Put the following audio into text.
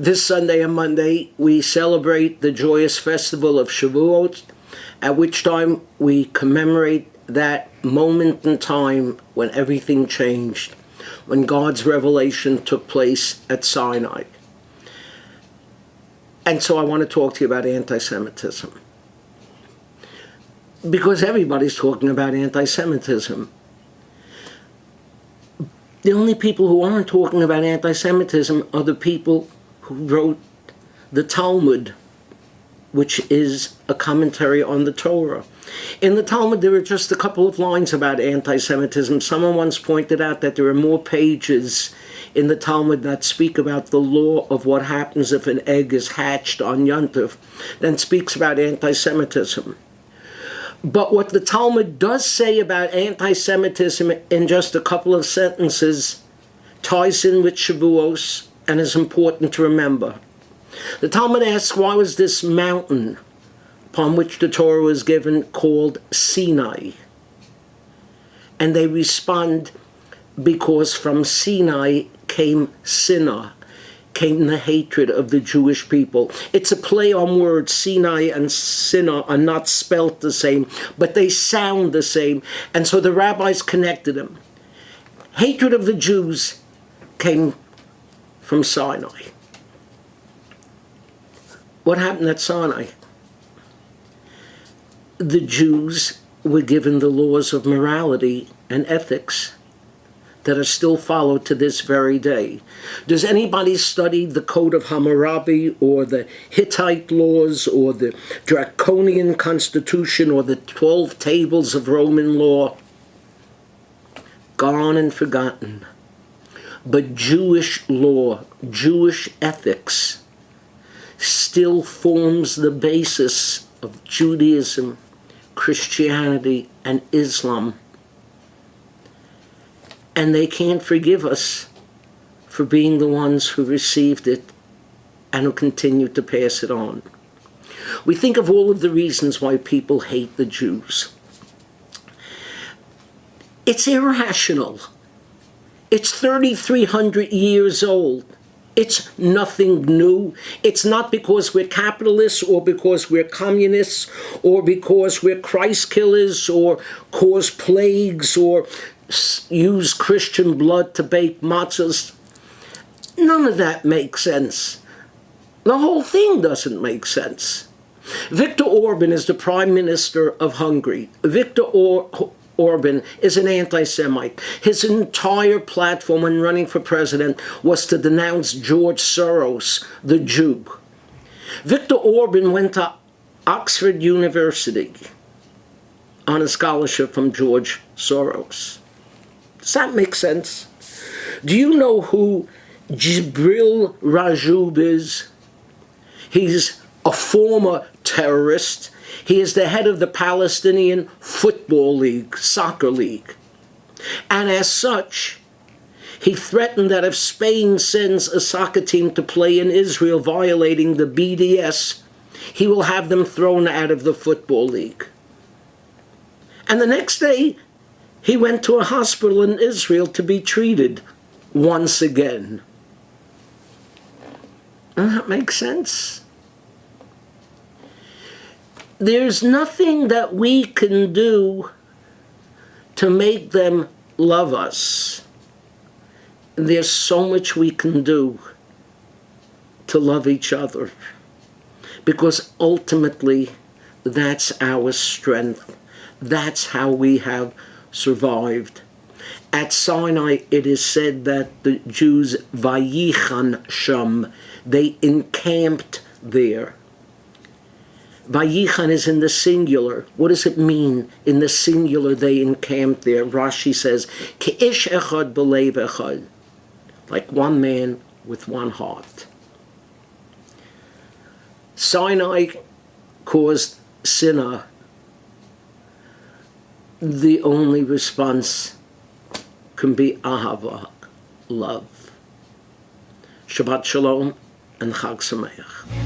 This Sunday and Monday, we celebrate the joyous festival of Shavuot, at which time we commemorate that moment in time when everything changed, when God's revelation took place at Sinai. And so I want to talk to you about anti-Semitism. Because everybody's talking about anti-Semitism. The only people who aren't talking about anti-Semitism are the people who wrote the Talmud, which is a commentary on the Torah. In the Talmud, there are just a couple of lines about anti-Semitism. Someone once pointed out that there are more pages in the Talmud that speak about the law of what happens if an egg is hatched on Yom Tov than speaks about anti-Semitism. But what the Talmud does say about anti-Semitism in just a couple of sentences ties in with Shavuos and is important to remember. The Talmud asks, why was this mountain upon which the Torah was given called Sinai? And they respond, because from Sinai came Sinah, came the hatred of the Jewish people. It's a play on words. Sinai and Sinah are not spelt the same, but they sound the same. And so the rabbis connected them. Hatred of the Jews came from Sinai. What happened at Sinai? The Jews were given the laws of morality and ethics that are still followed to this very day. Does anybody study the Code of Hammurabi or the Hittite laws or the Draconian Constitution or the 12 tables of Roman law? Gone and forgotten. But Jewish law, Jewish ethics, still forms the basis of Judaism, Christianity, and Islam. And they can't forgive us for being the ones who received it and who continue to pass it on. We think of all of the reasons why people hate the Jews. It's irrational. It's 3,300 years old. It's nothing new. It's not because we're capitalists or because we're communists or because we're Christ killers or cause plagues or use Christian blood to bake matzahs. None of that makes sense. The whole thing doesn't make sense. Viktor Orban is the Prime Minister of Hungary. Viktor Orban is an anti-Semite. His entire platform when running for president was to denounce George Soros, the Jew. Viktor Orban went to Oxford University on a scholarship from George Soros. Does that make sense? Do you know who Jibril Rajoub is? He's a former terrorist. He is the head of the Palestinian Football League, soccer league. And as such, he threatened that if Spain sends a soccer team to play in Israel violating the BDS, he will have them thrown out of the Football League. And the next day, he went to a hospital in Israel to be treated once again. Doesn't that make sense? There's nothing that we can do to make them love us. There's so much we can do to love each other, because ultimately that's our strength. That's how we have survived. At Sinai, it is said that the Jews, Vayichan Sham, they encamped there. Vayichan is in the singular. What does it mean? In the singular, they encamped there. Rashi says, Ke'ish echad b'leiv echad, like one man with one heart. Sinai caused Sinah. The only response can be ahava, love. Shabbat shalom and Chag Sameach.